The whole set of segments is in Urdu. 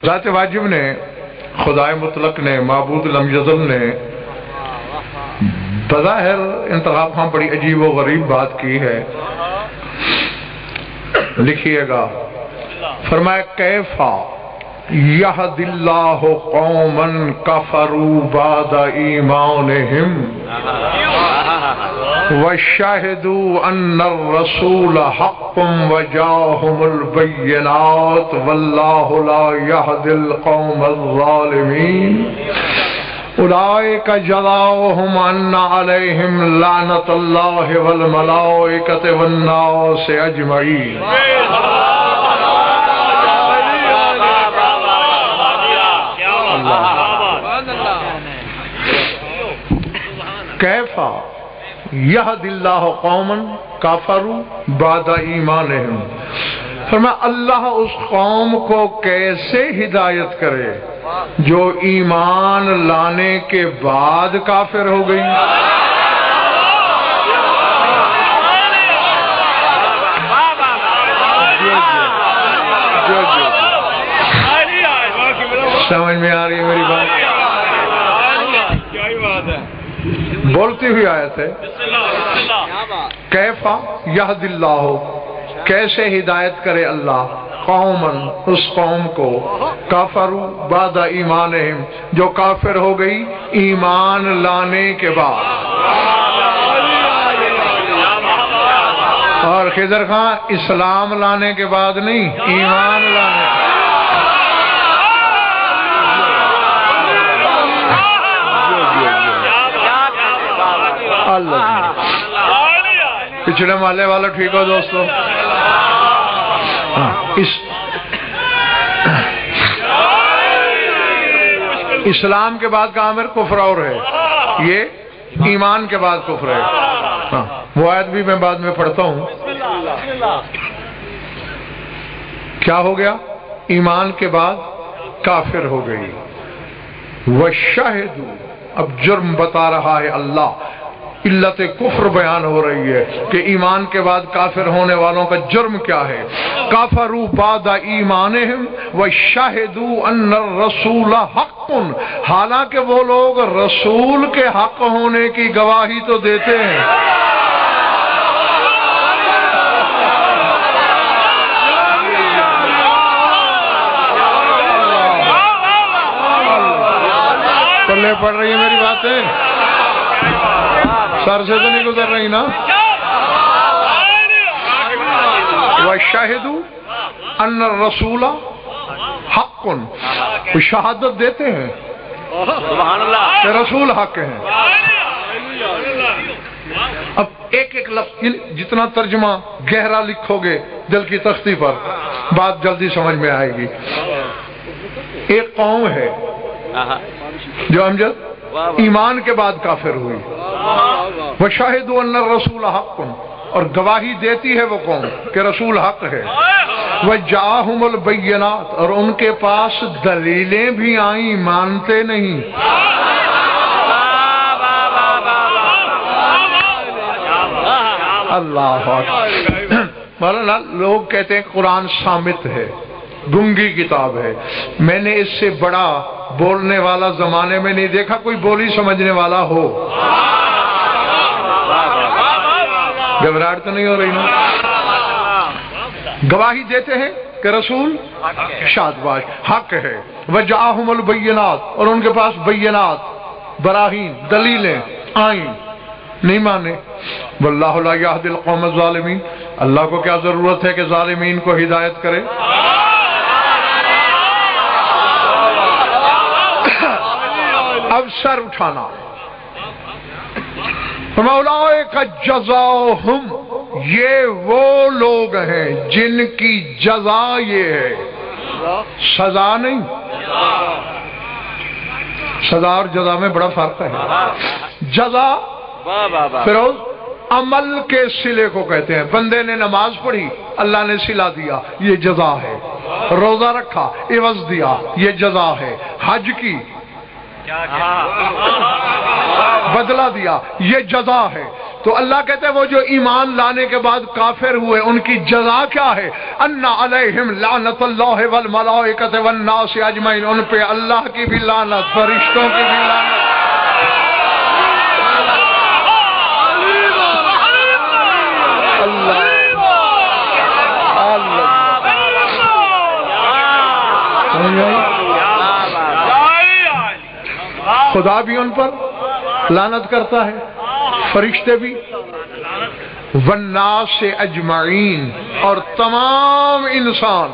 ذات واجب نے، خدائے مطلق نے، معبود لم یزل نے بظاہر انتخاب ہم بڑی عجیب و غریب بات کی ہے. لکھیے گا، فرمایا کیفا یہد اللہ قوما کفروا بعد ایمانہم وشہدوا ان الرسول حق وجاءہم البینات واللہ لا یہدی القوم الظالمین اولئک جزاؤہم ان علیہم لعنۃ اللہ والملائکۃ والناس اجمعین. کیفا یہد اللہ قوما کفروا بعد ایمانہم، فرمایا اللہ اس قوم کو کیسے ہدایت کرے جو ایمان لانے کے بعد کافر ہو گئی. سمجھ میں آ رہی ہے میری بات؟ بولتی ہوئی آیت ہے. کیفا یہد اللہ، کیسے ہدایت کرے اللہ قوماً اس قوم کو کافروا بعد ایمانہم جو کافر ہو گئی ایمان لانے کے بعد. اور خضر خان اسلام لانے کے بعد نہیں، ایمان لانے کے بعد. پچھڑے محلے والا ٹھیک ہو دوستو؟ اسلام کے بعد کا عامر کفر اور ہے، یہ ایمان کے بعد کفر ہے. وہ آیت بھی میں بعد میں پڑھتا ہوں. کیا ہو گیا؟ ایمان کے بعد کافر ہو گئی. وشہدوا، اب جرم بتا رہا ہے اللہ، علت کفر بیان ہو رہی ہے کہ ایمان کے بعد کافر ہونے والوں کا جرم کیا ہے. کافروا بعد ایمانہم وشہدوا ان الرسول حق، حالانکہ وہ لوگ رسول کے حق ہونے کی گواہی تو دیتے ہیں. پلے پڑ رہی ہے میری باتیں؟ سر سے تو نہیں گزر رہی نا؟ وَشَهِدُوا أَنَّ الرَّسُولَ حَقٌ، وہ شہادت دیتے ہیں کہ رسول حق ہیں. اب ایک ایک لفظ جتنا ترجمہ گہرا لکھو گے دل کی تختی پر بات جلدی سمجھ میں آئے گی. ایک قوم ہے جو امجد ایمان کے بعد کافر ہوئی. وَشَهِدُوا أَنَّ الرَّسُولَ حَقٌ، اور گواہی دیتی ہے وہ قوم کہ رسول حق ہے. وَجَاءَهُمُ الْبَيِّنَاتُ، اور ان کے پاس دلیلیں بھی آئیں، مانتے نہیں. اللہ مولانا لوگ کہتے ہیں قرآن صامت ہے، گنگی کتاب ہے. میں نے اس سے بڑا بولنے والا زمانے میں نہیں دیکھا کوئی بولی سمجھنے والا ہو. گھبراہٹ تو نہیں ہو رہی نا؟ گواہی دیتے ہیں کہ رسول شادباش حق ہے. وجاءہم البینات، اور ان کے پاس بینات، براہین، دلیلیں آئیں، نہیں مانے. واللہ لا یہدی القوم الظالمین، اللہ کو کیا ضرورت ہے کہ ظالمین کو ہدایت کرے. اب سر اٹھانا. اولئک جزاؤہم، یہ وہ لوگ ہیں جن کی جزا یہ ہے، سزا نہیں. سزا اور جزا میں بڑا فرق ہے. جزا فیروز عمل کے صلے کو کہتے ہیں. بندے نے نماز پڑھی، اللہ نے صلہ دیا، یہ جزا ہے. روزہ رکھا، عوض دیا، یہ جزا ہے. حج کی، بدلہ دیا، یہ جزا ہے. تو اللہ کہتے ہیں وہ جو ایمان لانے کے بعد کافر ہوئے ان کی جزا کیا ہے؟ ان علیہم لعنت اللہ والملائکۃ والناس اجمعین، ان پہ اللہ کی بھی لعنت، فرشتوں کی بھی لعنت۔ خدا بھی ان پر لعنت کرتا ہے، فرشتے بھی، والناس اجمعین، اور تمام انسان۔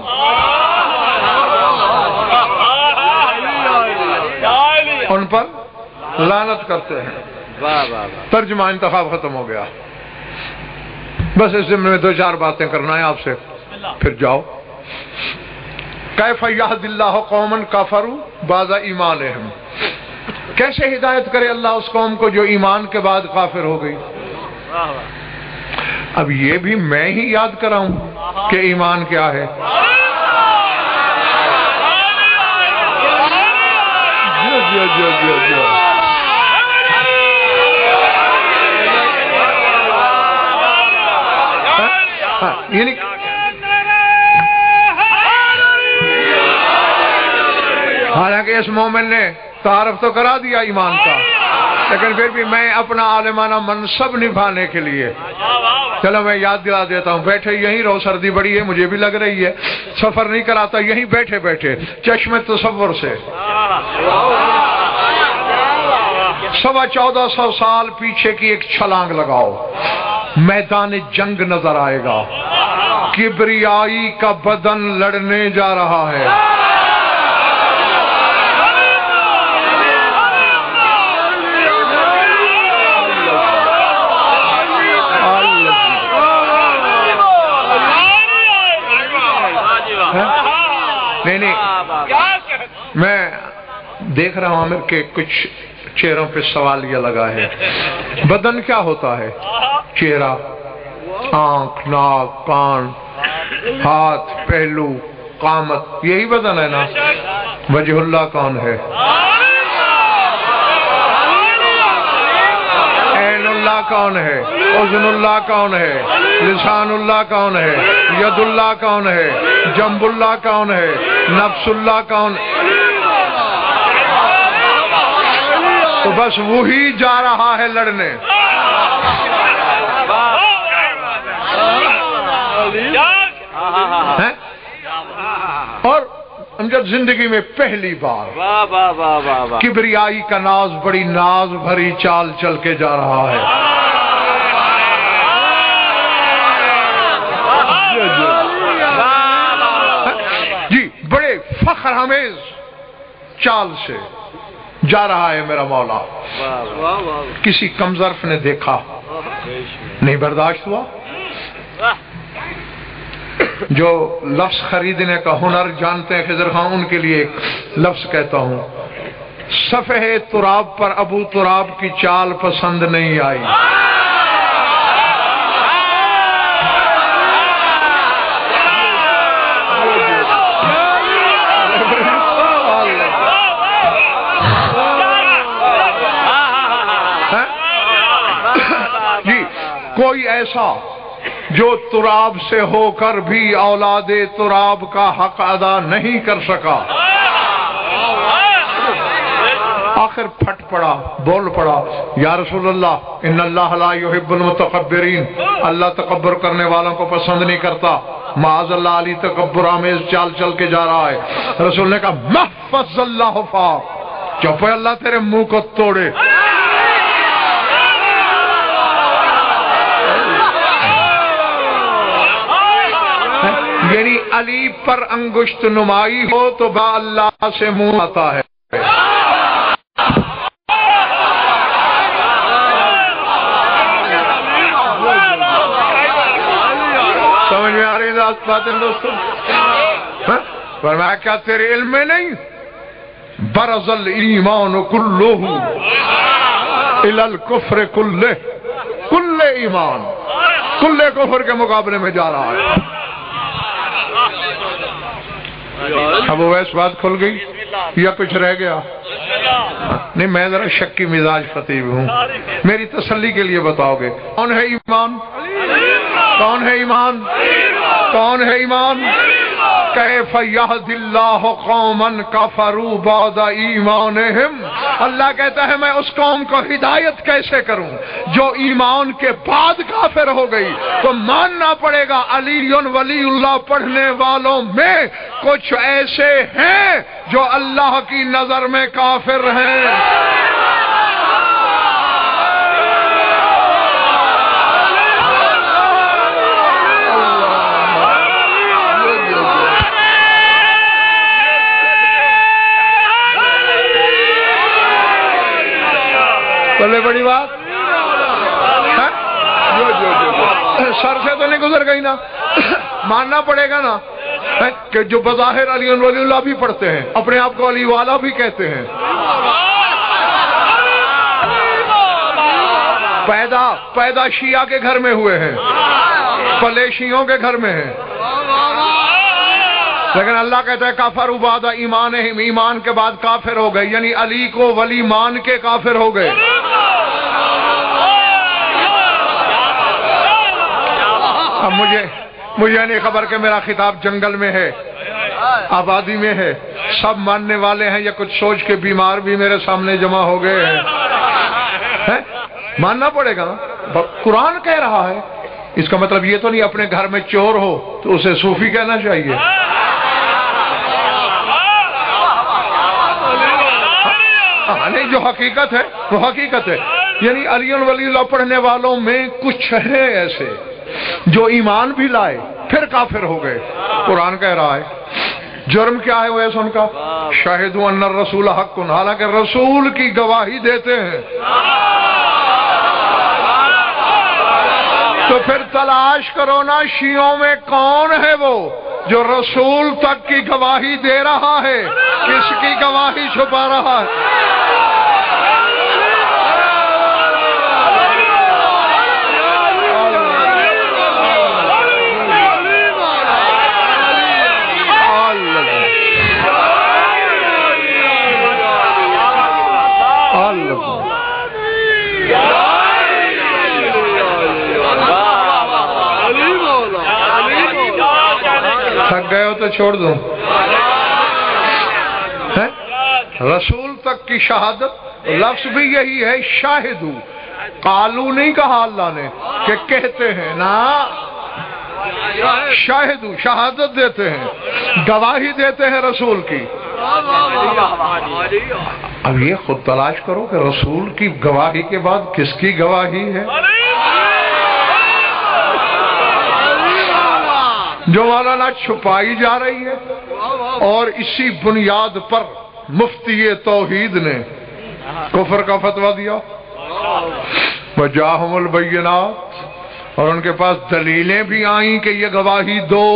ان پر لعنت کرتے ہیں۔ ترجمہ انتخاب ختم ہو گیا، بس اس ضمن میں دو چار باتیں کرنا ہے آپ سے، پھر جاؤ۔ کیف یہد اللہ قوما کفروا بعد ایمانہم، کیسے ہدایت کرے اللہ اس قوم کو جو ایمان کے بعد کافر ہو گئی؟ اب یہ بھی میں ہی یاد کراؤں کہ ایمان کیا ہے؟ یعنی حالانکہ اس مومن نے تعارف تو کرا دیا ایمان کا، لیکن پھر بھی میں اپنا عالمانہ منصب نبھانے کے لیے، چلو میں یاد دلا دیتا ہوں۔ بیٹھے یہیں رہو، سردی بڑی ہے، مجھے بھی لگ رہی ہے، سفر نہیں کراتا، یہیں بیٹھے بیٹھے چشم تصور سے 1450 سال پیچھے کی ایک چھلانگ لگاؤ، میدان جنگ نظر آئے گا، کبریائی کا بدن لڑنے جا رہا ہے۔ نہیں میں دیکھ رہا ہوں عامر کہ کچھ چہروں پہ سوال یہ لگا ہے، بدن کیا ہوتا ہے؟ چہرہ، آنکھ، ناک، کان، ہاتھ، پہلو، قامت، یہی بدن ہے نا؟ وجہ اللہ کون ہے؟ عین اللہ کون ہے؟ اذن اللہ کون ہے؟ لسان اللہ کون ہے؟ ید اللہ کون ہے؟ جنب اللہ کون ہے؟ نفس اللہ کون؟ تو بس وہی جا رہا ہے لڑنے۔ اور امجد زندگی میں پہلی بار کبریائی کا ناز بڑی ناز بھری چال چل کے جا رہا ہے۔ جی بڑے فخر آمیز چال سے جا رہا ہے میرا مولا۔ کسی کمظرف نے دیکھا، نہیں برداشت ہوا۔ جو لفظ خریدنے کا ہنر جانتے ہیں خضر خان، ان کے لیے ایک لفظ کہتا ہوں، صفحہ تراب پر ابو تراب کی چال پسند نہیں آئی۔ جی کوئی ایسا جو تراب سے ہو کر بھی اولاد تراب کا حق ادا نہیں کر سکا، آخر پھٹ پڑا، بول پڑا، یا رسول اللہ ان اللہ لا يحب المتکبرین، اللہ تکبر کرنے والوں کو پسند نہیں کرتا۔ معاذ اللہ، علی تکبر آمیز چال چل کے جا رہا ہے۔ رسول نے کہا محفظ اللہ فاق، چپ ہے اللہ تیرے منہ کو توڑے۔ یعنی علی پر انگشت نمائی ہو تو با اللہ سے منہ آتا ہے۔ سمجھ میں آ رہی ہے باتیں دوستوں؟ فرمایا کیا تیرے علم میں نہیں؟ برز الایمان کلہ الی الکفر کلہ، کل ایمان کل کفر کے مقابلے میں جا رہا ہے۔ اب وہ ایس بات کھل گئی یا کچھ رہ گیا؟ نہیں میں ذرا شکی مزاج خطیب ہوں، میری تسلی کے لیے بتاؤ گے کون ہے ایمان؟ کون ہے ایمان؟ کون ہے ایمان؟ کیف یہد اللہ قوما کفروا بعد ایمانہم، اللہ کہتا ہے میں اس قوم کو ہدایت کیسے کروں جو ایمان کے بعد کافر ہو گئی؟ تو ماننا پڑے گا علی ولی اللہ پڑھنے والوں میں کچھ ایسے ہیں جو اللہ کی نظر میں کافر ہیں۔ بڑے بڑی بات سر سے تو نہیں گزر گئی نا، ماننا پڑے گا نا کہ جو بظاہر علی ولی اللہ بھی پڑھتے ہیں، اپنے آپ کو علی والا بھی کہتے ہیں، پیدا شیعہ کے گھر میں ہوئے ہیں، پلے شیعوں کے گھر میں ہیں، لیکن اللہ کہتا ہے کافروا بعد ایمانہم، ایمان کے بعد کافر ہو گئے، یعنی علی کو ولی مان کے کافر ہو گئے۔ اب مجھے نہیں خبر کہ میرا خطاب جنگل میں ہے، آبادی میں ہے، سب ماننے والے ہیں یا کچھ سوچ کے بیمار بھی میرے سامنے جمع ہو گئے ہیں؟ ماننا پڑے گا، قرآن کہہ رہا ہے، اس کا مطلب یہ تو نہیں اپنے گھر میں چور ہو تو اسے صوفی کہنا چاہیے۔ نہیں، جو حقیقت ہے وہ حقیقت ہے، یعنی علی ولی اللہ پڑھنے والوں میں کچھ ہے ایسے جو ایمان بھی لائے پھر کافر ہو گئے۔ قرآن کہہ رہا ہے جرم کیا ہے وہ ایسا ان کا، شاہدوا ان الرسول حق، حالانکہ رسول کی گواہی دیتے ہیں۔ تو پھر تلاش کرو نا شیعوں میں کون ہے وہ جو رسول تک کی گواہی دے رہا ہے، کس کی گواہی چھپا رہا ہے؟ تھک گئے ہو تو چھوڑ دوں، رسول تک کی شہادت، لفظ بھی یہی ہے شاہدو، قالو نہیں کہا اللہ نے کہ کہتے ہیں نا، شاہدو شہادت دیتے ہیں، گواہی دیتے ہیں رسول کی۔ اب یہ خود تلاش کرو کہ رسول کی گواہی کے بعد کس کی گواہی ہے جو مولانا چھپائی جا رہی ہے، اور اسی بنیاد پر مفتی توحید نے کفر کا فتویٰ دیا، وجاہم البینات، اور ان کے پاس دلیلیں بھی آئیں کہ یہ گواہی دو۔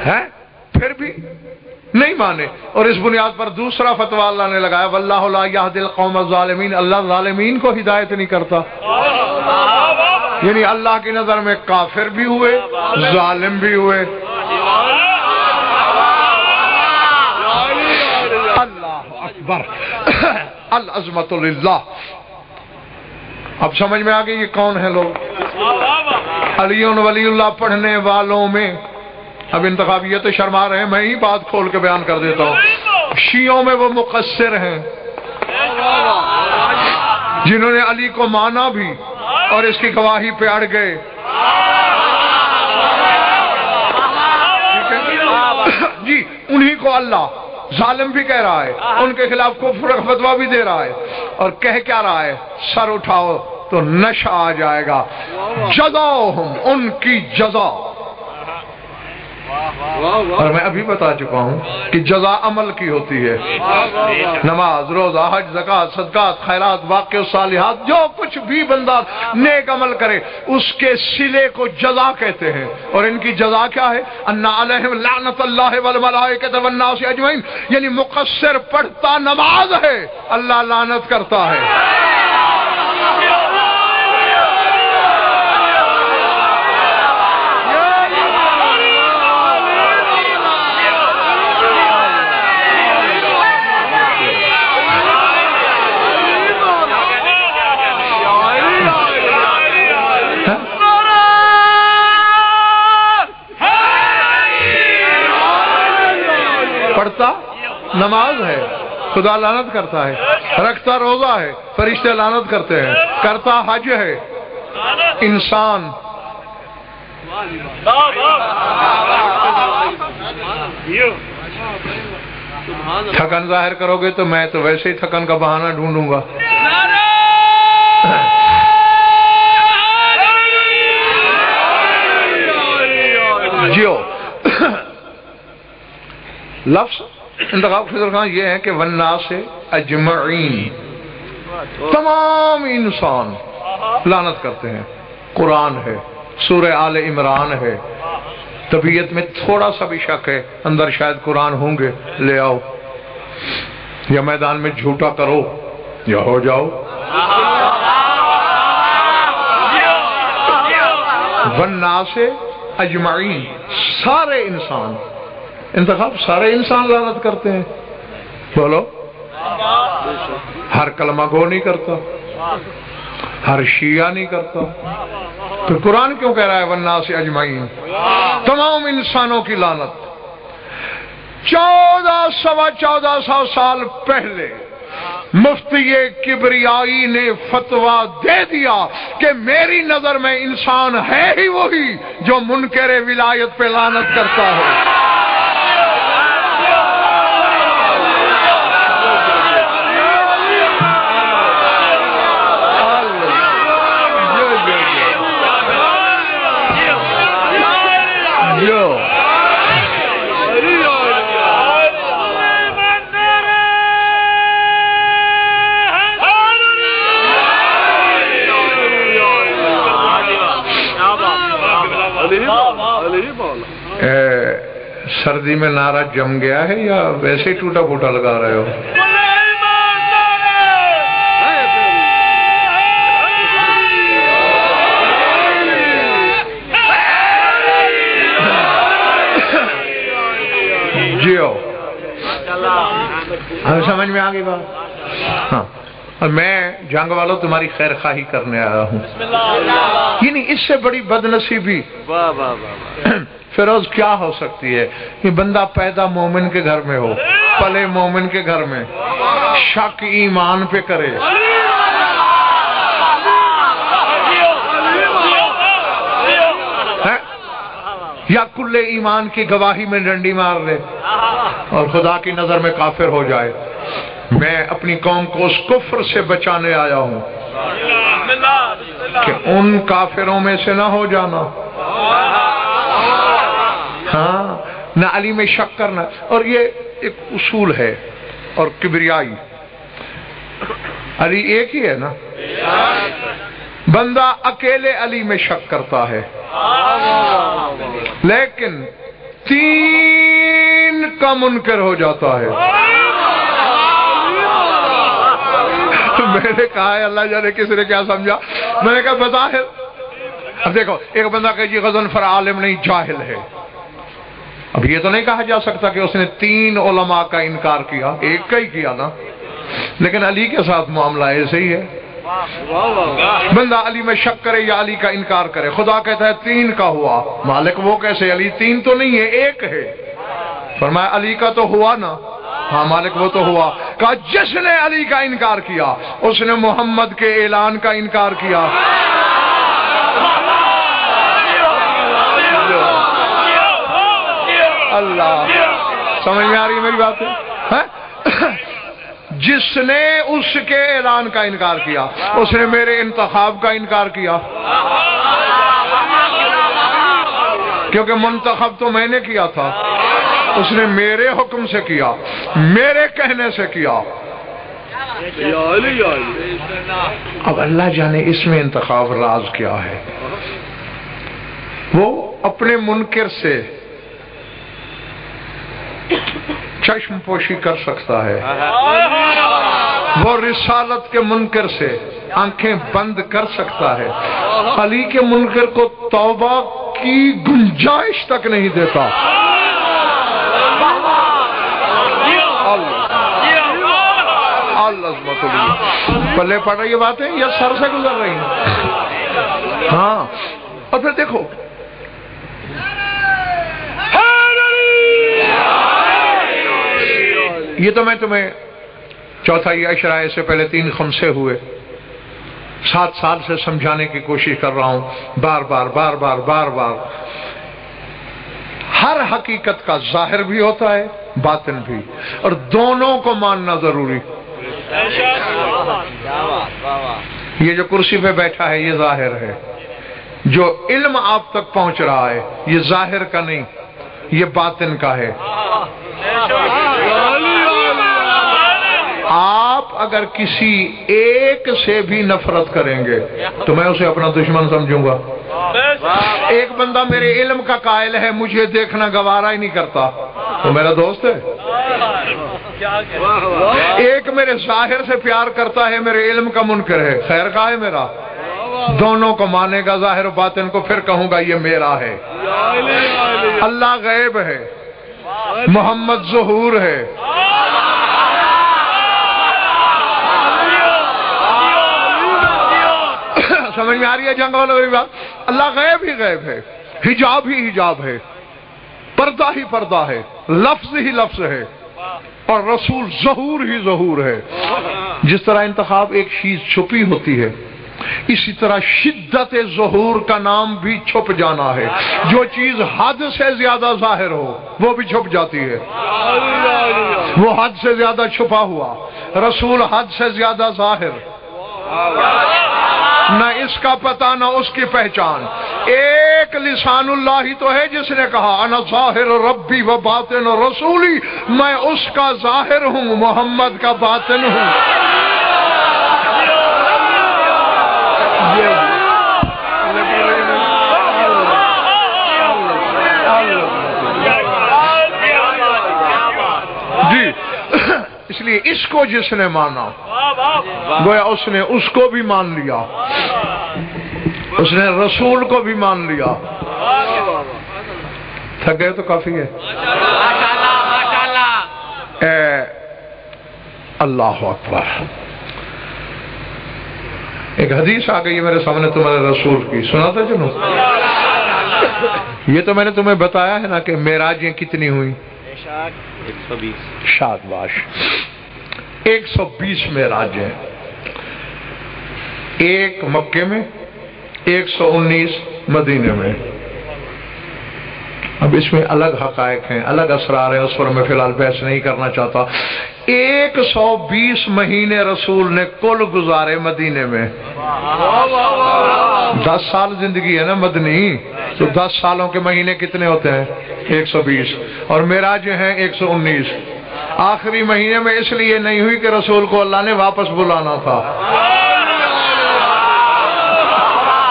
ہے پھر بھی نہیں مانے، اور اس بنیاد پر دوسرا فتویٰ اللہ نے لگایا، واللہ لا یہدی القوم الظالمین، اللہ ظالمین کو ہدایت نہیں کرتا، یعنی اللہ کی نظر میں کافر بھی ہوئے، ظالم بھی ہوئے۔ اللہ اکبر، العظمت للہ۔ اب سمجھ میں آگئی یہ کون ہیں لوگ؟ علی ولی اللہ پڑھنے والوں میں، اب انتخابیت شرما رہے ہیں، میں ہی بات کھول کے بیان کر دیتا ہوں، شیعوں میں وہ مقصر ہیں جنہوں نے علی کو مانا بھی اور اس کی گواہی پہ اڑ گئے۔ جی انہی کو اللہ ظالم بھی کہہ رہا ہے، ان کے خلاف کفر کا فتویٰ بھی دے رہا ہے، اور کہہ کیا رہا ہے، سر اٹھاؤ تو نشہ آ جائے گا، جزاؤہم، ان کی جزا۔ اور میں ابھی بتا چکا ہوں کہ جزا عمل کی ہوتی ہے، نماز، روزہ، حج، زکوٰۃ، صدقات، خیرات، واقع صالحات، جو کچھ بھی بندہ نیک عمل کرے اس کے صلے کو جزا کہتے ہیں، اور ان کی جزا کیا ہے؟ ان علیہم لعنت اللہ والملائکۃ والناس اجمعین، یعنی مقصر پڑھتا نماز ہے اللہ لعنت کرتا ہے۔ پڑھتا نماز ہے خدا لعنت کرتا ہے، رکھتا روزہ ہے فرشتے لعنت کرتے ہیں، کرتا حج ہے انسان تھکن ظاہر کرو گے تو میں تو ویسے ہی تھکن کا بہانہ ڈھونڈوں گا. جیو لفظ انتخاب خضر خان یہ ہے کہ والناس اجمعین، تمام انسان لعنت کرتے ہیں. قرآن ہے، سورہ آل عمران ہے. طبیعت میں تھوڑا سا بھی شک ہے اندر شاید قرآن ہوں گے، لے آؤ، یا میدان میں جھوٹا کرو یا ہو جاؤ. والناس اجمعین، سارے انسان، انتخاب سارے انسان لعنت کرتے ہیں. بولو، ہر کلمہ گو نہیں کرتا، ہر شیعہ نہیں کرتا. تو قرآن کیوں کہہ رہا ہے والناس اجمعین، تمام انسانوں کی لعنت. 1400 سال پہلے مفتی کبریائی نے فتویٰ دے دیا کہ میری نظر میں انسان ہے ہی وہی جو منکر ولایت پہ لعنت کرتا ہے. سردی میں نعرہ جم گیا ہے یا ویسے ہی ٹوٹا پھوٹا لگا رہے ہو؟ جیو ہمیں سمجھ میں آ گئی بات. ہاں، اور میں جنگ والوں تمہاری خیر خواہی کرنے آیا ہوں. یعنی اس سے بڑی بد نصیبی فیروز کیا ہو سکتی ہے کہ بندہ پیدا مومن کے گھر میں ہو، پلے مومن کے گھر میں، شک ایمان پہ کرے، یا کل ایمان کی گواہی میں ڈنڈی مار لے اور خدا کی نظر میں کافر ہو جائے. میں اپنی قوم کو اس کفر سے بچانے آیا ہوں کہ ان کافروں میں سے نہ ہو جانا. ہاں، نہ علی میں شک کرنا. اور یہ ایک اصول ہے اور کبریائی. علی ایک ہی ہے نا، بندہ اکیلے علی میں شک کرتا ہے، لیکن 3 کا منکر ہو جاتا ہے. میں نے کہا ہے اللہ جانے کسی نے کیا سمجھا. میں نے کہا بظاہر اب دیکھو، ایک بندہ کہ جی غضنفر عالم نہیں جاہل ہے. اب یہ تو نہیں کہا جا سکتا کہ اس نے 3 علماء کا انکار کیا، ایک کا ہی کیا نا. لیکن علی کے ساتھ معاملہ ایسے ہی ہے. بندہ علی میں شک کرے یا علی کا انکار کرے. خدا کہتا ہے 3 کا ہوا، مالک وہ کیسے؟ علی 3 تو نہیں ہے، 1 ہے. فرمایا علی کا تو ہوا نا. ہاں مالک وہ تو ہوا. کہا جس نے علی کا انکار کیا اس نے محمد کے اعلان کا انکار کیا. اللہ، سمجھ میں آ رہی ہے میری بات ہے؟ جس نے اس کے اعلان کا انکار کیا اس نے میرے انتخاب کا انکار کیا، کیونکہ منتخب تو میں نے کیا تھا. اس نے میرے حکم سے کیا، میرے کہنے سے کیا. اب اللہ جانے اس میں انتخاب راز کیا ہے. وہ اپنے منکر سے چشم پوشی کر سکتا ہے، وہ رسالت کے منکر سے آنکھیں بند کر سکتا ہے. علی کے منکر کو توبہ کی گنجائش تک نہیں دیتا. پلے پڑ رہی ہے باتیں یا سر سے گزر رہی ہیں؟ ہاں. اور پھر دیکھو یہ تو میں تمہیں چوتھائی عشرہ سے پہلے 3 خمسے ہوئے 7 سال سے سمجھانے کی کوشش کر رہا ہوں، بار بار۔ ہر حقیقت کا ظاہر بھی ہوتا ہے، باطن بھی، اور دونوں کو ماننا ضروری۔ یہ جو کرسی پہ بیٹھا ہے یہ ظاہر ہے، جو علم آپ تک پہنچ رہا ہے یہ ظاہر کا نہیں، یہ باطن کا ہے۔ آپ اگر کسی ایک سے بھی نفرت کریں گے تو میں اسے اپنا دشمن سمجھوں گا۔ ایک بندہ میرے علم کا قائل ہے، مجھے دیکھنا گوارا ہی نہیں کرتا، تو میرا دوست ہے۔ ایک میرے ظاہر سے پیار کرتا ہے، میرے علم کا منکر ہے، خیر کا ہے میرا۔ دونوں کو مانے گا، ظاہر و باطن کو، پھر کہوں گا یہ میرا ہے۔ اللہ غیب ہے، محمد ظہور ہے۔ سمجھ میں آ رہی ہے جنگ والوں کی بات؟ اللہ غیب ہی غیب ہے، حجاب ہی حجاب ہے، پردہ ہی پردہ ہے، لفظ ہی لفظ ہے، اور رسول ظہور ہی ظہور ہے۔ جس طرح انتخاب ایک چیز چھپی ہوتی ہے، اسی طرح شدت ظہور کا نام بھی چھپ جانا ہے۔ جو چیز حد سے زیادہ ظاہر ہو وہ بھی چھپ جاتی ہے، وہ حد سے زیادہ چھپا ہوا، رسول حد سے زیادہ ظاہر، نہ اس کا پتہ نہ اس کی پہچان۔ ایک لسان اللہ ہی تو ہے جس نے کہا انا ظاہر ربی و باطن رسولی، میں اس کا ظاہر ہوں، محمد کا باطن ہوں۔ جی اس لیے اس کو جس نے مانا گویا اس نے اس کو بھی مان لیا، اس نے رسول کو بھی مان لیا۔ تھک گئے تو کافی ہے۔ اے اللہ اکبر، ایک حدیث آ گئی ہے میرے سامنے تمہارے رسول کی، سنا تھا چلو؟ یہ تو میں نے تمہیں بتایا ہے نا کہ معراجیں کتنی ہوئی؟ 120۔ شاباش، 120 معراجیں، ایک مکے میں، 119 مدینے میں۔ اب اس میں الگ حقائق ہیں، الگ اسرار ہیں، اس پر میں فی الحال بحث نہیں کرنا چاہتا۔ 120 مہینے رسول نے کل گزارے مدینے میں۔ 10 سال زندگی ہے نا مدنی، تو 10 سالوں کے مہینے کتنے ہوتے ہیں؟ 120، اور معراجیں ہیں 119۔ آخری مہینے میں اس لیے نہیں ہوئی کہ رسول کو اللہ نے واپس بلانا تھا،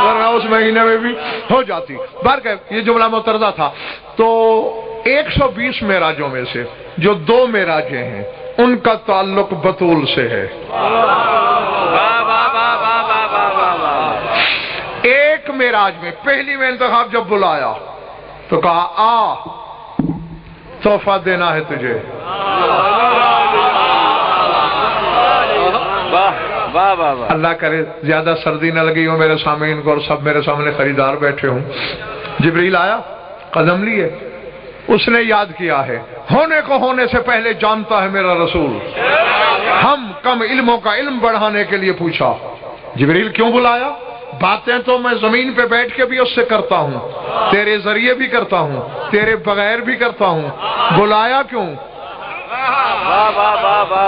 ورنہ اس مہینے میں بھی ہو جاتی۔ یہ جملہ مترجم تھا۔ تو 120 معراجوں میں سے جو 2 معراجیں ہیں ان کا تعلق بطول سے ہے۔ ایک معراج میں، پہلی میں انتخاب جب بلایا تو کہا آ تحفہ دینا ہے تجھے۔ اللہ کرے زیادہ سردی نہ لگی ہو میرے سامعین کو اور سب میرے سامنے خریدار بیٹھے ہوں۔ جبریل آیا، قدم لیے، اس نے یاد کیا ہے ہونے کو ہونے سے پہلے جانتا ہے میرا رسول۔ ہم کم علموں کا علم بڑھانے کے لیے پوچھا جبریل کیوں بلایا؟ باتیں تو میں زمین پہ بیٹھ کے بھی اس سے کرتا ہوں، تیرے ذریعے بھی کرتا ہوں، تیرے بغیر بھی کرتا ہوں، بلایا کیوں؟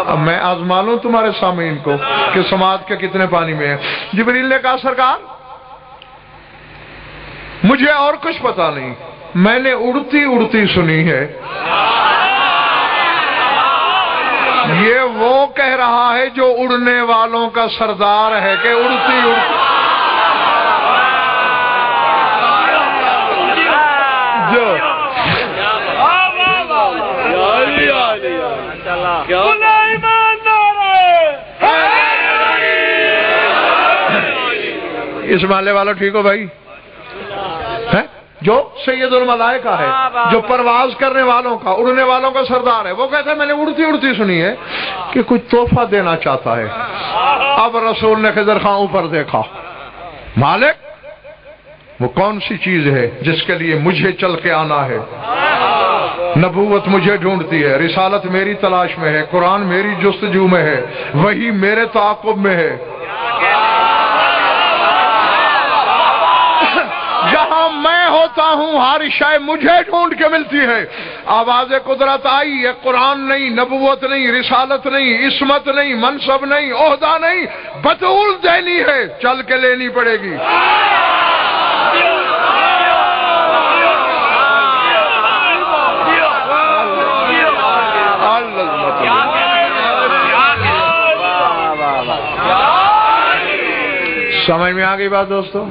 اب میں آزما لوں تمہارے سامعین کو کہ سماعت کے کتنے پانی میں ہیں۔ جبریل نے کہا سرکار مجھے اور کچھ پتا نہیں، میں نے اڑتی اڑتی سنی ہے، یہ وہ کہہ رہا ہے جو اڑنے والوں کا سردار ہے کہ اڑتی اڑتی اس محلے والا ٹھیک ہو بھائی؟ جو سید الملائکہ ہے، جو پرواز کرنے والوں کا، اڑنے والوں کا سردار ہے، وہ کہتا ہے میں نے اڑتی اڑتی سنی ہے کہ کچھ تحفہ دینا چاہتا ہے۔ اب رسول نے خضر خان اوپر دیکھا، مالک وہ کون سی چیز ہے جس کے لیے مجھے چل کے آنا ہے؟ نبوت مجھے ڈھونڈتی ہے، رسالت میری تلاش میں ہے، قرآن میری جستجو میں ہے، وہی میرے تعاقب میں ہے۔ جہاں میں ہوتا ہوں ہر شے مجھے ڈھونڈ کے ملتی ہے۔ آواز قدرت آئی ہے، قرآن نہیں، نبوت نہیں، رسالت نہیں، عصمت نہیں، منصب نہیں، عہدہ نہیں، بطول دینی ہے، چل کے لینی پڑے گی۔ سمجھ میں آ گئی بات دوستو؟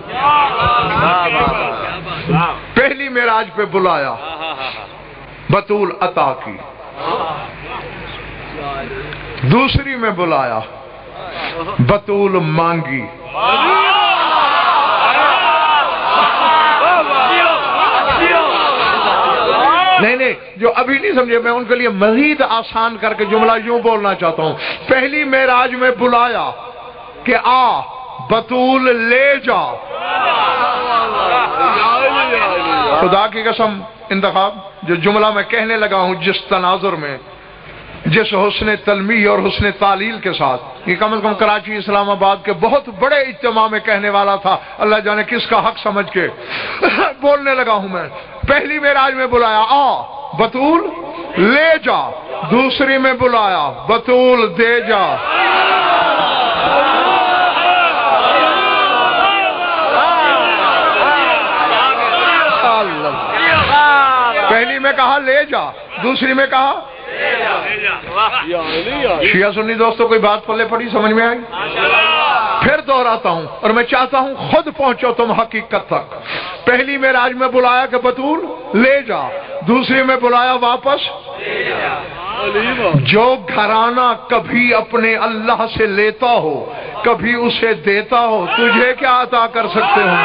پہلی معراج پہ بلایا، بطول عطا کی۔ دوسری میں بلایا، بطول مانگی۔ نہیں، جو ابھی نہیں سمجھے میں ان کے لیے مزید آسان کر کے جملہ یوں بولنا چاہتا ہوں۔ پہلی معراج میں بلایا کہ آ بطول لے جا۔ خدا کی قسم انتخاب جو جملہ میں کہنے لگا ہوں، جس تناظر میں، جس حسن تلمیح اور حسن تعلیل کے ساتھ، یہ کم از کم کراچی اسلام آباد کے بہت بڑے اجتماع میں کہنے والا تھا، اللہ جانے کس کا حق سمجھ کے بولنے لگا ہوں میں۔ پہلی معراج میں بلایا آ بطول لے جا، دوسری میں بلایا بطول دے جا۔ پہلی میں کہا لے جا، دوسری میں کہا شیعہ سنی دوستوں کوئی بات پلے پڑی، سمجھ میں آئی؟ پھر دہراتا ہوں اور میں چاہتا ہوں خود پہنچو تم حقیقت تک۔ پہلی معراج میں بلایا کہ بطول لے جا، دوسری میں بلایا واپس۔ جو گھرانہ کبھی اپنے اللہ سے لیتا ہو، کبھی اسے دیتا ہو، تجھے کیا عطا کر سکتے ہو؟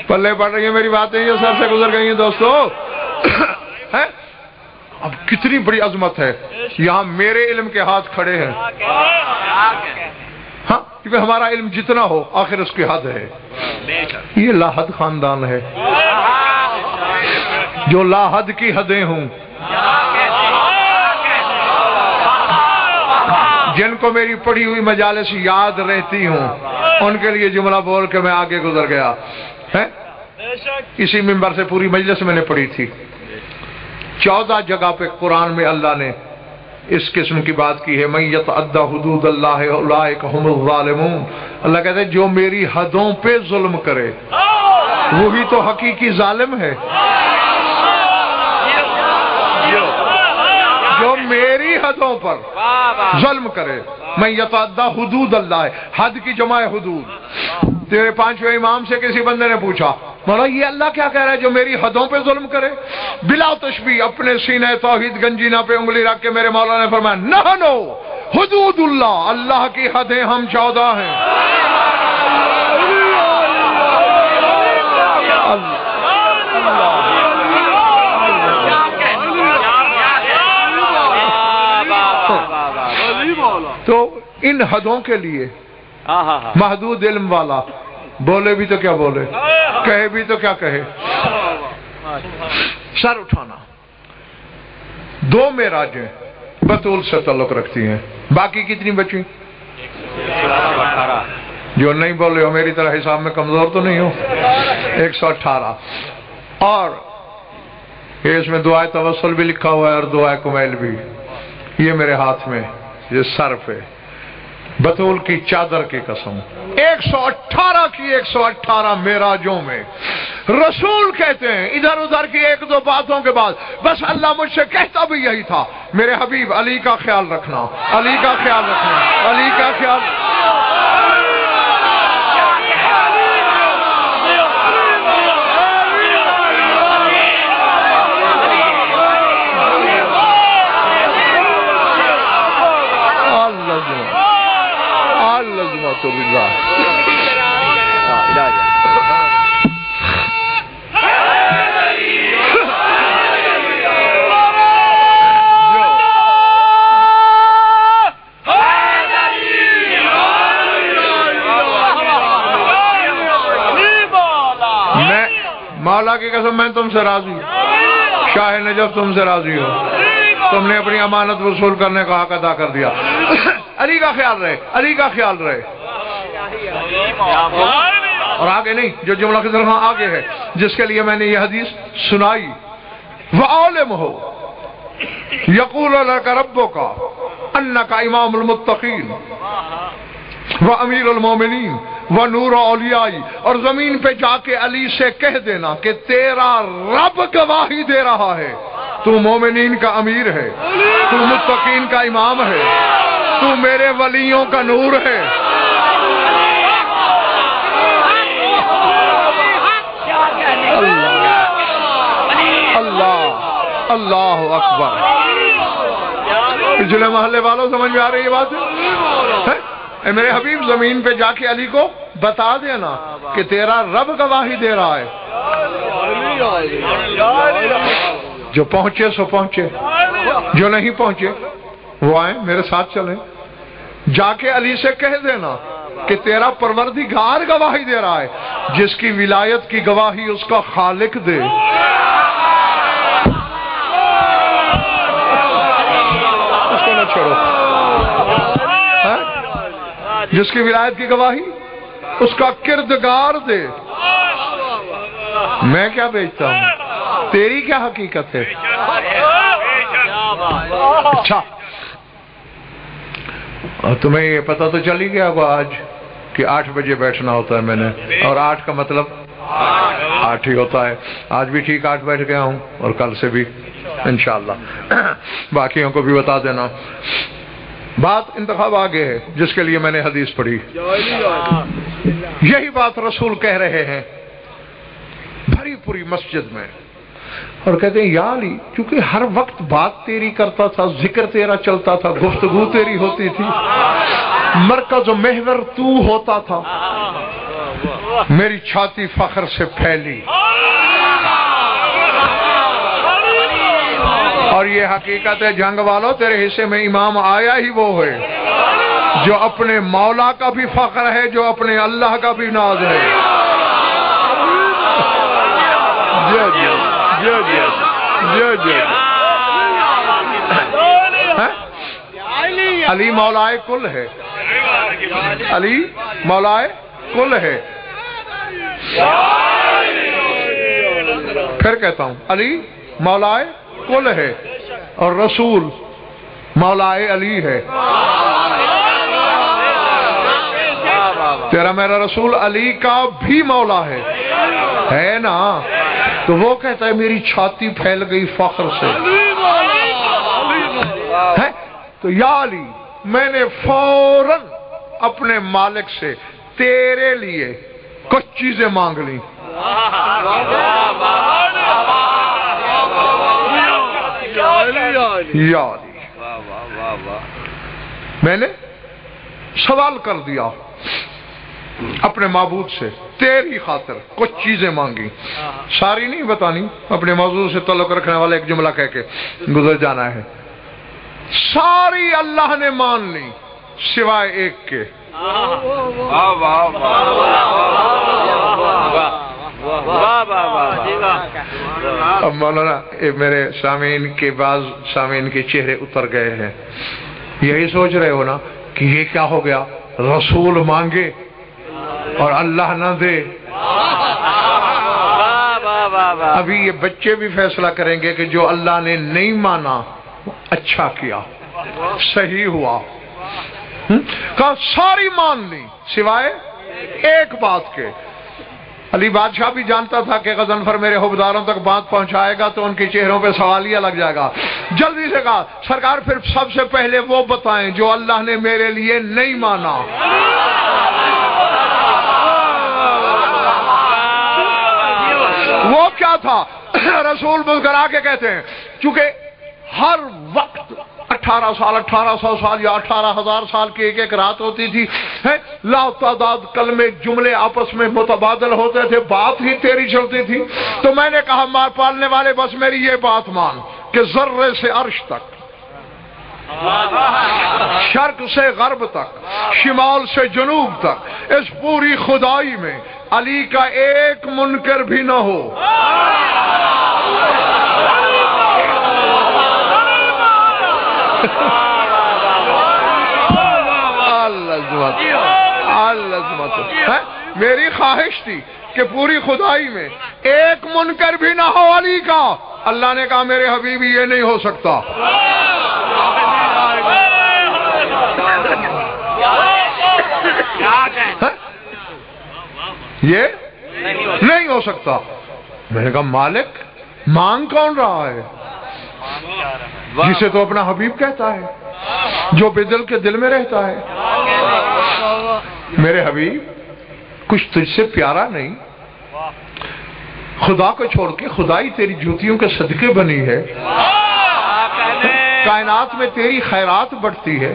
پلے پڑ رہی ہیں میری باتیں، یہ سر سے گزر گئی ہیں دوستو۔ اب کتنی بڑی عظمت ہے، یہاں میرے علم کے ہاتھ کھڑے ہیں، ہاں کیونکہ ہمارا علم جتنا ہو آخر اس کی حد ہے۔ یہ لا حد خاندان ہے، جو لا حد کی حدیں ہوں، جن کو میری پڑھی ہوئی مجالس یاد رہتی ہوں، ان کے لیے جملہ بول کے میں آگے گزر گیا ہے۔ اسی منبر سے پوری مجلس میں نے پڑھی تھی، 14 جگہ پہ قرآن میں اللہ نے اس قسم کی بات کی ہے، من یتعدی حدود اللہ اولئک هم الظالمون۔ اللہ کہتے ہیں جو میری حدوں پہ ظلم کرے وہی تو حقیقی ظالم ہے۔ جو میری حدوں پر ظلم کرے، من یتعدی حدود اللہ، حد کی جمع حدود۔ تیرے 5ویں امام سے کسی بندے نے پوچھا، مولا یہ اللہ کیا کہہ رہا ہے جو میری حدوں پہ ظلم کرے؟ بلا تشبیہ اپنے سینہ توحید گنجینا پہ انگلی رکھ کے میرے مولا نے فرمایا نحنو حدود اللہ، اللہ کی حدیں ہم 14 ہیں۔ تو ان حدوں کے لیے محدود علم والا بولے بھی تو کیا بولے، کہے بھی تو کیا کہے۔ سر اٹھانا، 2 معراجیں بطول سے تعلق رکھتی ہیں، باقی کتنی بچی؟ جو نہیں بولے ہو میری طرح حساب میں کمزور تو نہیں ہو، 118۔ اور اس میں دعائے توسل بھی لکھا ہوا ہے اور دعائے کمیل بھی، یہ میرے ہاتھ میں، یہ سر پہ بطول کی چادر کی قسم، 118 کی 118 معراجوں میں رسول کہتے ہیں ادھر ادھر کی 1-2 باتوں کے بعد بس اللہ مجھ سے کہتا بھی یہی تھا، میرے حبیب علی کا خیال رکھنا، علی کا خیال رکھنا، علی کا خیال۔ تو بالله میں تم سے راضی ہوں، شاہ نجف تم سے راضی ہو، تم نے اپنی امانت وصول کرنے کا حق ادا کر دیا۔ علی کا خیال رہے، علی کا خیال رہے۔ اور آگے نہیں، جو جملہ کی طرف آگے ہے، جس کے لیے میں نے یہ حدیث سنائی، وَعَالِمُهُ يَقُولُ لَكَ رَبُّكَ أَنَّكَ إِمَامُ الْمُتَّقِينَ وَأَمِيرُ الْمُؤْمِنِينَ وَنُورُ أَوْلِيَاءِ، اور زمین پہ جا کے علی سے کہہ دینا کہ تیرا رب گواہی دے رہا ہے، تو مومنین کا امیر ہے، تو متقین کا امام ہے، تو میرے ولیوں کا نور ہے۔ اللہ اللہ اکبر۔ پچھلے محلے والوں سمجھ میں آ رہی ہے بات ہے؟ اے میرے حبیب، زمین پہ جا کے علی کو بتا دینا کہ تیرا رب گواہی دے رہا ہے۔ جو پہنچے سو پہنچے، جو نہیں پہنچے وہ آئیں میرے ساتھ چلیں۔ جا کے علی سے کہہ دینا کہ تیرا پروردگار گواہی دے رہا ہے، جس کی ولایت کی گواہی اس کا خالق دے۔ اس کو نہ چھوڑو، جس کی ولایت کی گواہی اس کا کردگار دے۔ میں کیا بیچتا ہوں، تیری کیا حقیقت ہے؟ اچھا، اور تمہیں یہ پتہ تو چل ہی گیا ہوگا آج کہ 8 بجے بیٹھنا ہوتا ہے میں نے، اور 8 کا مطلب 8 ہی ہوتا ہے۔ آج بھی ٹھیک 8 بیٹھ گیا ہوں، اور کل سے بھی انشاءاللہ باقیوں کو بھی بتا دینا۔ بات انتخاب آگے ہے جس کے لیے میں نے حدیث پڑھی۔ یہی بات رسول کہہ رہے ہیں بھری پوری مسجد میں، اور کہتے ہیں یا علی، کیونکہ ہر وقت بات تیری کرتا تھا، ذکر تیرا چلتا تھا، گفتگو تیری ہوتی تھی، مرکز و محور تو ہوتا تھا، میری چھاتی فخر سے پھیلی۔ اور یہ حقیقت ہے جنگ والوں، تیرے حصے میں امام آیا ہی وہ ہے جو اپنے مولا کا بھی فخر ہے، جو اپنے اللہ کا بھی ناز ہے۔ علی مولائے کل ہے، علی مولائے کل ہے۔ پھر کہتا ہوں، علی مولائے کل ہے، اور رسول مولائے علی ہے۔ تیرا میرا رسول علی کا بھی مولا ہے نا؟ تو وہ کہتا ہے میری چھاتی پھیل گئی فخر سے۔ تو یا علی، میں نے فوراً اپنے مالک سے تیرے لیے کچھ چیزیں مانگ لی۔ یا علی، میں نے سوال کر دیا اپنے معبود سے، تیری خاطر کچھ چیزیں مانگی، ساری نہیں بتانی، اپنے موضوع سے تعلق رکھنے والا ایک جملہ کہہ کے گزر جانا ہے۔ ساری اللہ نے مان لی سوائے ایک کے۔ اب مولانا میرے سامعین کے بعض سامعین کے چہرے اتر گئے ہیں، یہی سوچ رہے ہو نا کہ یہ کیا ہو گیا، رسول مانگے اور اللہ نہ دے۔ ابھی یہ بچے بھی فیصلہ کریں گے کہ جو اللہ نے نہیں مانا اچھا کیا، صحیح ہوا۔ کہا ساری مان لی سوائے ایک بات کے۔ علی بادشاہ بھی جانتا تھا کہ غضنفر میرے حبداروں تک بات پہنچائے گا تو ان کے چہروں پہ سوالیہ لگ جائے گا۔ جلدی سے کہا سرکار پھر سب سے پہلے وہ بتائیں جو اللہ نے میرے لیے نہیں مانا۔ وہ کیا تھا؟ رسول مسکرا کے کہتے ہیں چونکہ ہر وقت 18 سال 1800 سال یا 18,000 سال کی ایک ایک رات ہوتی تھی، لا تعداد کلمے جملے آپس میں متبادل ہوتے تھے، بات ہی تیری چلتی تھی۔ تو میں نے کہا مار پالنے والے بس میری یہ بات مان کہ ذرے سے عرش تک شرق سے غرب تک، شمال سے جنوب تک، اس پوری خدائی میں علی کا ایک منکر بھی نہ ہو۔ میری خواہش تھی کہ پوری خدائی میں ایک منکر بھی نہ ہو علی کا۔ اللہ نے کہا میرے حبیبی یہ نہیں ہو سکتا۔ یہ نہیں ہو سکتا۔ میں نے کہا مالک مانگ کون رہا ہے؟ جسے تو اپنا حبیب کہتا ہے، جو بدل کے دل میں رہتا ہے۔ میرے حبیب کچھ تجھ سے پیارا نہیں؟ خدا کو چھوڑ کے خدائی تیری جوتیوں کے صدقے بنی ہے، کائنات میں تیری خیرات بڑھتی ہے،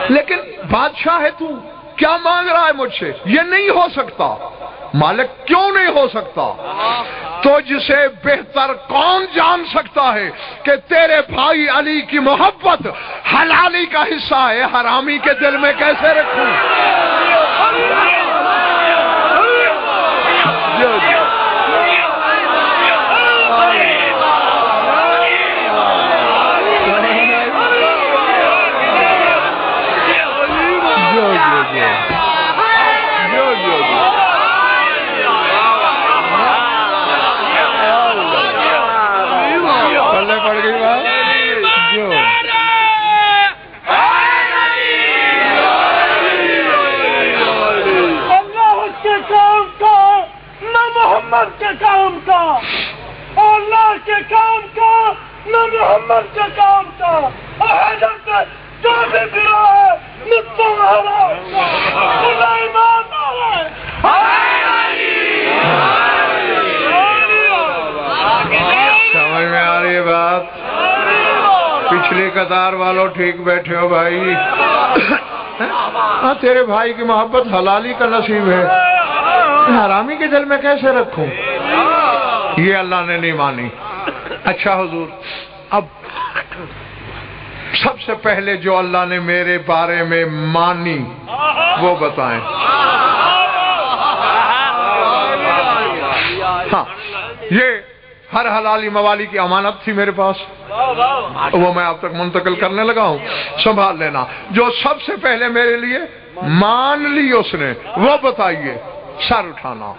لیکن بادشاہ ہے تو، کیا مانگ رہا ہے مجھ سے؟ یہ نہیں ہو سکتا۔ مالک کیوں نہیں ہو سکتا؟ تجھ سے بہتر کون جان سکتا ہے کہ تیرے بھائی علی کی محبت حلالی کا حصہ ہے، حرامی کے دل میں کیسے رکھوں؟ محمد کے کام کا، اللہ کے کام کا، نہ محمد کے کام کا، حیدر سے جو بھی گرا ہے مجھ تمہارا خدا ایمان ہے۔ سمجھ میں آ رہی ہے بات؟ پچھلی قطار والوں ٹھیک بیٹھے ہو بھائی؟ ہاں تیرے بھائی کی محبت حلالی کا نصیب ہے، حرامی کے دل میں کیسے رکھوں؟ یہ اللہ نے نہیں مانی۔ اچھا حضور، اب سب سے پہلے جو اللہ نے میرے بارے میں مانی وہ بتائیں۔ ہاں یہ ہر حلالی موالی کی امانت تھی میرے پاس، وہ میں آپ تک منتقل کرنے لگا ہوں، سنبھال لینا۔ جو سب سے پہلے میرے لیے مان لی اس نے وہ بتائیے۔ سر اٹھانا،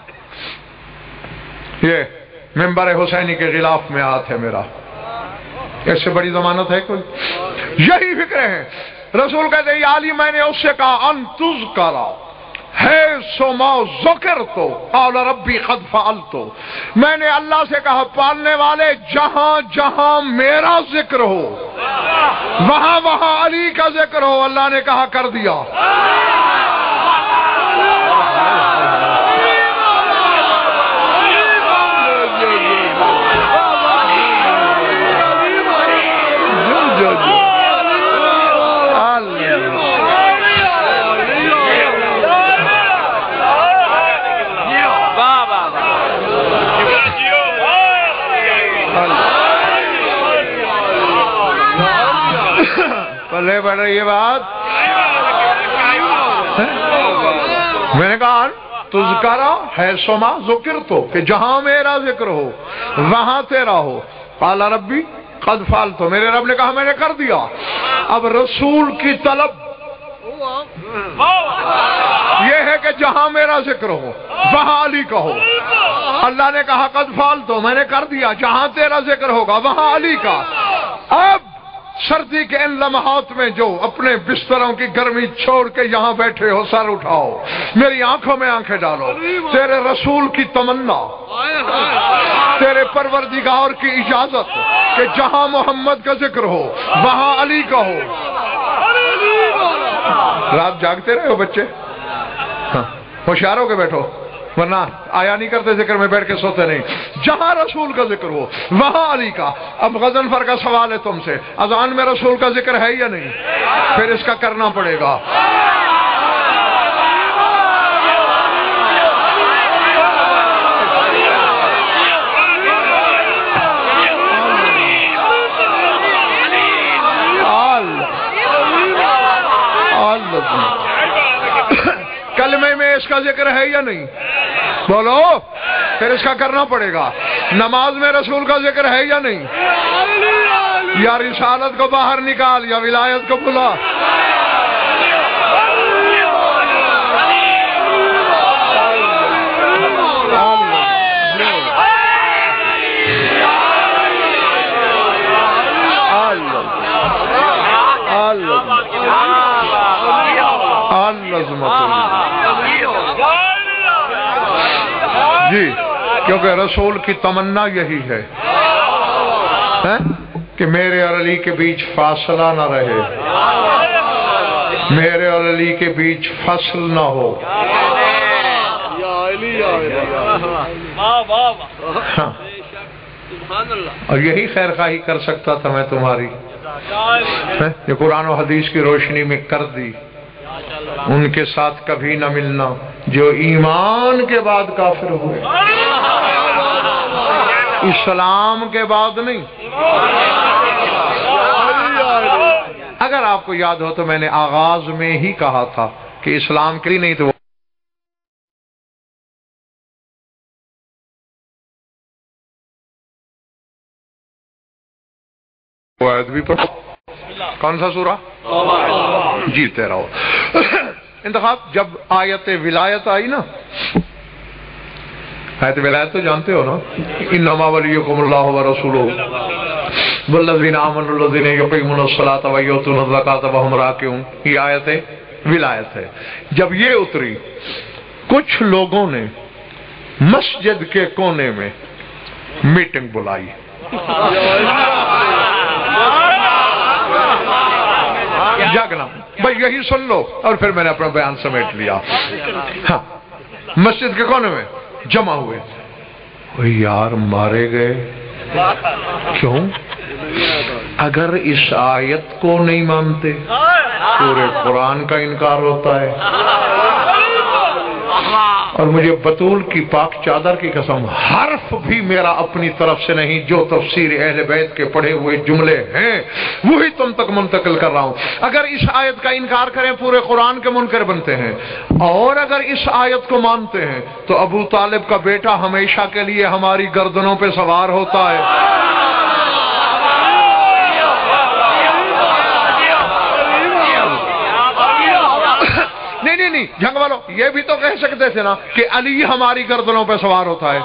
یہ ممبر حسینی کے غلاف میں ہاتھ ہے میرا، اس سے بڑی ضمانت ہے کوئی؟ یہی فکر ہے۔ رسول کہتے ہیں یا علی میں نے اس سے کہا ان تذکرا ہے سو ما ذکرتو قال ربی قد فعلتو، میں نے اللہ سے کہا پالنے والے جہاں جہاں میرا ذکر ہو وہاں وہاں علی کا ذکر ہو، اللہ نے کہا کر دیا۔ پلے بڑھ رہی ہے بات؟ میں نے کہا تذکرہ ہے سما ذکر تو، کہ جہاں میرا ذکر ہو وہاں تیرا ہو۔ قال ربی قد فعلت، میرے رب نے کہا میں نے کر دیا۔ اب رسول کی طلب یہ ہے کہ جہاں میرا ذکر ہو وہاں علی کا ہو۔ اللہ نے کہا قد فعلت، میں نے کر دیا، جہاں تیرا ذکر ہوگا وہاں علی کا۔ اب سردی کے ان لمحات میں جو اپنے بستروں کی گرمی چھوڑ کے یہاں بیٹھے ہو، سر اٹھاؤ، میری آنکھوں میں آنکھیں ڈالو۔ تیرے رسول کی تمنا، تیرے پروردگار کی اجازت کہ جہاں محمد کا ذکر ہو وہاں علی کا ہو۔ رات جاگتے رہے ہو بچے؟ ہوشیار ہو کے بیٹھو، ورنہ آیا نہیں کرتے ذکر میں، بیٹھ کے سوتے نہیں۔ جہاں رسول کا ذکر ہو وہاں علی کا۔ اب غضنفر کا سوال ہے تم سے، اذان میں رسول کا ذکر ہے یا نہیں؟ پھر اس کا کرنا پڑے گا۔ اس کا ذکر ہے یا نہیں؟ بولو، پھر اس کا کرنا پڑے گا۔ نماز میں رسول کا ذکر ہے یا نہیں؟ یا رسالت کو باہر نکال یا ولایت کو بلا۔ جی، کیونکہ رسول کی تمنا یہی ہے کہ میرے اور علی کے بیچ فاصلہ نہ رہے، میرے اور علی کے بیچ فصل نہ ہو۔ اور یہی خیر خواہی کر سکتا تھا میں تمہاری، یہ قرآن و حدیث کی روشنی میں کر دی۔ ان کے ساتھ کبھی نہ ملنا جو ایمان کے بعد کافر ہوئے، اسلام کے بعد نہیں۔ اگر آپ کو یاد ہو تو میں نے آغاز میں ہی کہا تھا کہ اسلام کے لیے نہیں تو وہ آیت بھی پڑھو۔ کون سا سورہ؟ جیتے رہو۔ انتخاب جب آیت ولایت آئی نا، آیت ولایت تو جانتے ہو نا، انما ولیکم اللہ ورسولہ والذین آمنوا الذین یقیمون الصلاۃ ویؤتون الزکاۃ وہم راکعون، یہ آیت ولایت ہے۔ جب یہ اتری، کچھ لوگوں نے مسجد کے کونے میں میٹنگ بلائی، جاگنا بھائی یہی سن لو، اور پھر میں نے اپنا بیان سمیٹ لیا۔ ہاں، مسجد کے کونے میں جمع ہوئے، یار مارے گئے کیوں؟ اگر اس آیت کو نہیں مانتے پورے قرآن کا انکار ہوتا ہے۔ اور مجھے بطول کی پاک چادر کی قسم، حرف بھی میرا اپنی طرف سے نہیں، جو تفسیر اہل بیت کے پڑھے ہوئے جملے ہیں وہی تم تک منتقل کر رہا ہوں۔ اگر اس آیت کا انکار کریں پورے قرآن کے منکر بنتے ہیں، اور اگر اس آیت کو مانتے ہیں تو ابو طالب کا بیٹا ہمیشہ کے لیے ہماری گردنوں پہ سوار ہوتا ہے۔ نہیں، جنگ والوں یہ بھی تو کہہ سکتے تھے نا کہ علی ہماری گردنوں پہ سوار ہوتا ہے۔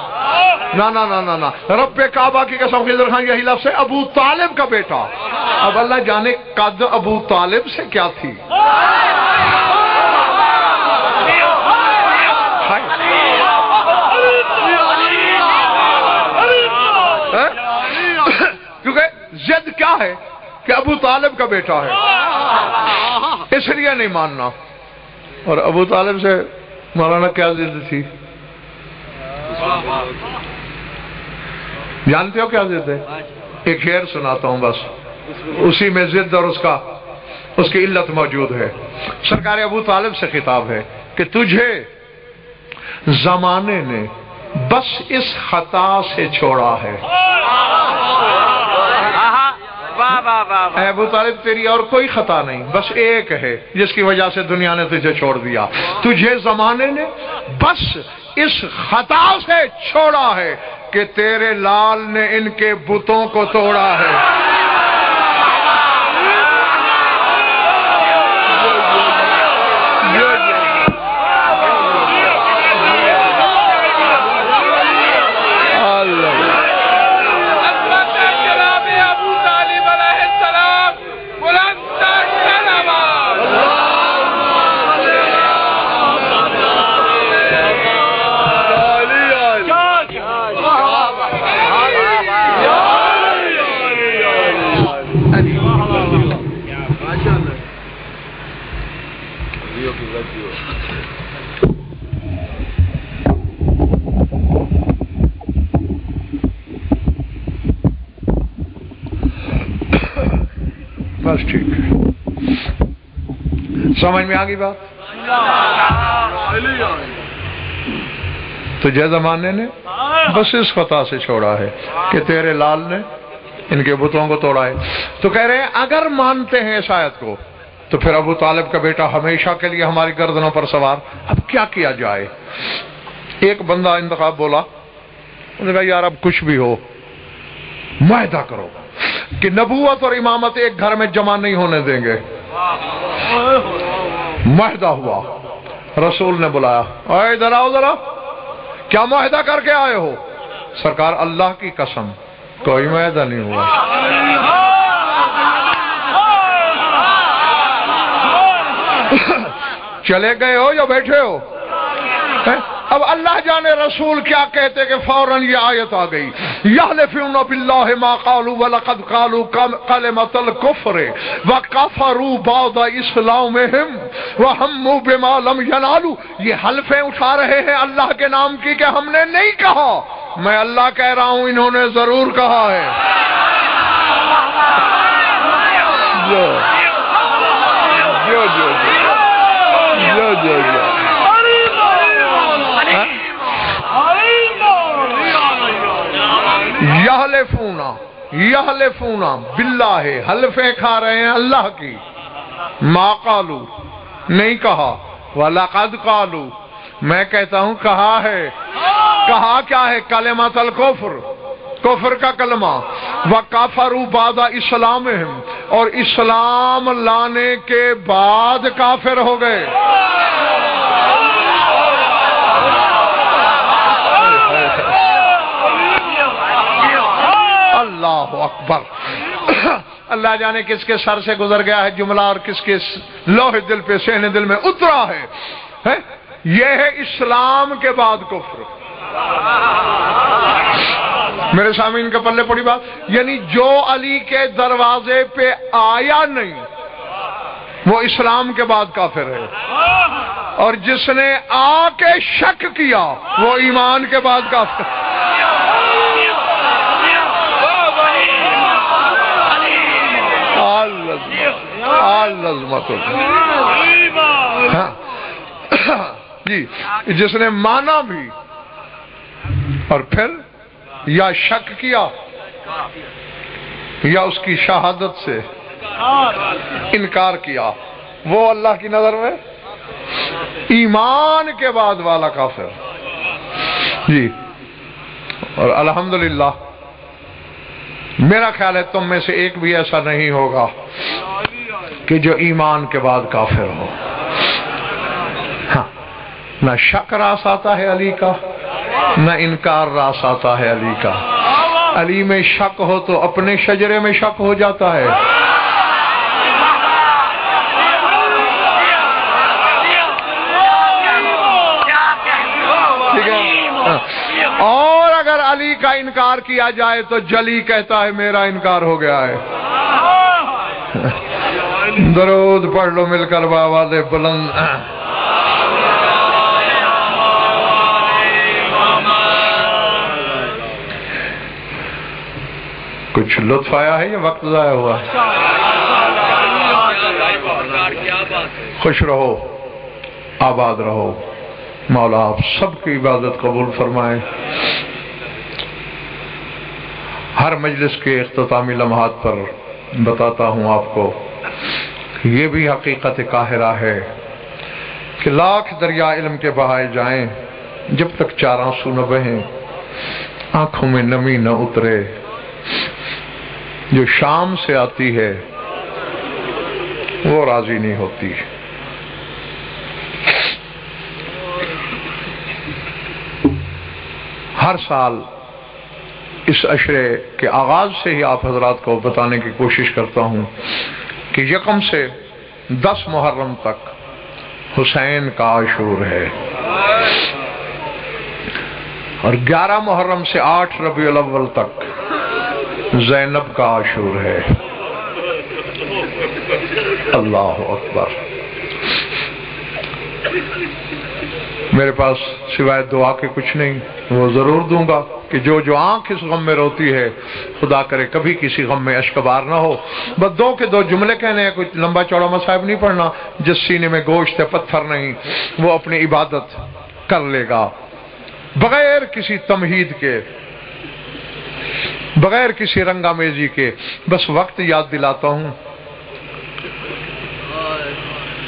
نا نا نا نا نا، رب کعبہ کی قسم، خضر خان یہی لفظ ہے، ابو طالب کا بیٹا۔ اب اللہ جانے قد ابو طالب سے کیا تھی۔ کیونکہ ضد کیا ہے کہ ابو طالب کا بیٹا ہے، اس لیے نہیں ماننا۔ اور ابو طالب سے مولانا کیا ضد تھی جانتے ہو؟ کیا ضد ہے؟ ایک شعر سناتا ہوں بس، اسی میں ضد اور اس کی علت موجود ہے۔ سرکار ابو طالب سے خطاب ہے کہ تجھے زمانے نے بس اس خطا سے چھوڑا ہے۔ اے ابو طالب تیری اور کوئی خطا نہیں، بس ایک ہے جس کی وجہ سے دنیا نے تجھے چھوڑ دیا۔ تجھے زمانے نے بس اس خطا سے چھوڑا ہے کہ تیرے لال نے ان کے بتوں کو توڑا ہے۔ بس ٹھیک ہے، سمجھ میں آ گئی بات؟ تجھے زمانے نے بس اس خطا سے چھوڑا ہے کہ تیرے لال نے ان کے بتوں کو توڑا ہے۔ تو کہہ رہے ہیں اگر مانتے ہیں اس آیت کو تو پھر ابو طالب کا بیٹا ہمیشہ کے لیے ہماری گردنوں پر سوار. اب کیا کیا جائے؟ ایک بندہ انتخاب بولا, انہوں نے کہا یار اب کچھ بھی ہو معاہدہ کرو کہ نبوت اور امامت ایک گھر میں جمع نہیں ہونے دیں گے. معاہدہ ہوا. رسول نے بلایا, اے ادھر آؤ ذرا, کیا معاہدہ کر کے آئے ہو؟ سرکار اللہ کی قسم کوئی معاہدہ نہیں ہوا. چلے گئے ہو یا بیٹھے ہو؟ اب اللہ جانے رسول کیا کہتے کہ فوراً یہ آیت آ گئی, یحلفون باللہ ما قالوا ولقد قالوا کلمۃ الکفر وکفروا بعد اسلامہم وہموا بما لم ینالوا. یہ حلفیں اٹھا رہے ہیں اللہ کے نام کی کہ ہم نے نہیں کہا. میں اللہ کہہ رہا ہوں انہوں نے ضرور کہا ہے. جو جو جو جو جو جو یحلفون باللہ, حلفیں کھا رہے ہیں اللہ کی, ما قالو نہیں کہا, وَلَقَدْ قَالُوا میں کہتا ہوں کہا ہے. کہا کیا ہے؟ کلمۃ الکفر, کفر کا کلمہ, وَكَفَرُوا بَعْدَ اسلامہم اور اسلام لانے کے بعد کافر ہو گئے. اللہ اکبر. اللہ جانے کس کے سر سے گزر گیا ہے جملہ اور کس کے لوح دل پہ سہنے دل میں اترا ہے. یہ ہے اسلام کے بعد کفر. میرے سامعین کے پلے پڑی بات, یعنی جو علی کے دروازے پہ آیا نہیں وہ اسلام کے بعد کافر ہے, اور جس نے آ کے شک کیا وہ ایمان کے بعد کافر. جی, جس نے مانا بھی اور پھر یا شک کیا یا اس کی شہادت سے انکار کیا, وہ اللہ کی نظر میں ایمان کے بعد والا کافر. جی, اور الحمدللہ میرا خیال ہے تم میں سے ایک بھی ایسا نہیں ہوگا کہ جو ایمان کے بعد کافر ہو. ہاں, نہ شک راس آتا ہے علی کا, نہ انکار راس آتا ہے علی کا. علی میں شک ہو تو اپنے شجرے میں شک ہو جاتا ہے. ٹھیک ہے, اور اگر علی کا انکار کیا جائے تو جلی کہتا ہے میرا انکار ہو گیا ہے. درود پڑھ لو مل کر بآواز بلند. کچھ لطف آیا ہے یا وقت ضائع ہوا؟ خوش رہو, آباد رہو. مولا آپ سب کی عبادت قبول فرمائے. ہر مجلس کے اختتامی لمحات پر بتاتا ہوں آپ کو, یہ بھی حقیقت قاہرہ ہے کہ لاکھ دریا علم کے بہائے جائیں, جب تک چار آنسو نہ بہیں, آنکھوں میں نمی نہ اترے, جو شام سے آتی ہے وہ راضی نہیں ہوتی. ہر سال اس عشرے کے آغاز سے ہی آپ حضرات کو بتانے کی کوشش کرتا ہوں کہ یکم سے 10 محرم تک حسین کا عاشور ہے, اور 11 محرم سے 8 ربیع الاول تک زینب کا عاشور ہے. اللہ اکبر. میرے پاس سوائے دعا کے کچھ نہیں, وہ ضرور دوں گا کہ جو آنکھ اس غم میں روتی ہے خدا کرے کبھی کسی غم میں اشکبار نہ ہو. بس 2 جملے کہنے ہیں, کوئی لمبا چوڑا مصائب نہیں پڑھنا. جس سینے میں گوشت ہے پتھر نہیں, وہ اپنی عبادت کر لے گا بغیر کسی تمہید کے, بغیر کسی رنگامیزی کے. بس وقت یاد دلاتا ہوں,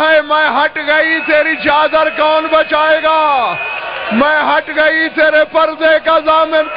ہے، میں ہٹ گئی تیری چادر کون بچائے گا، میں ہٹ گئی تیرے پردے کا ضامن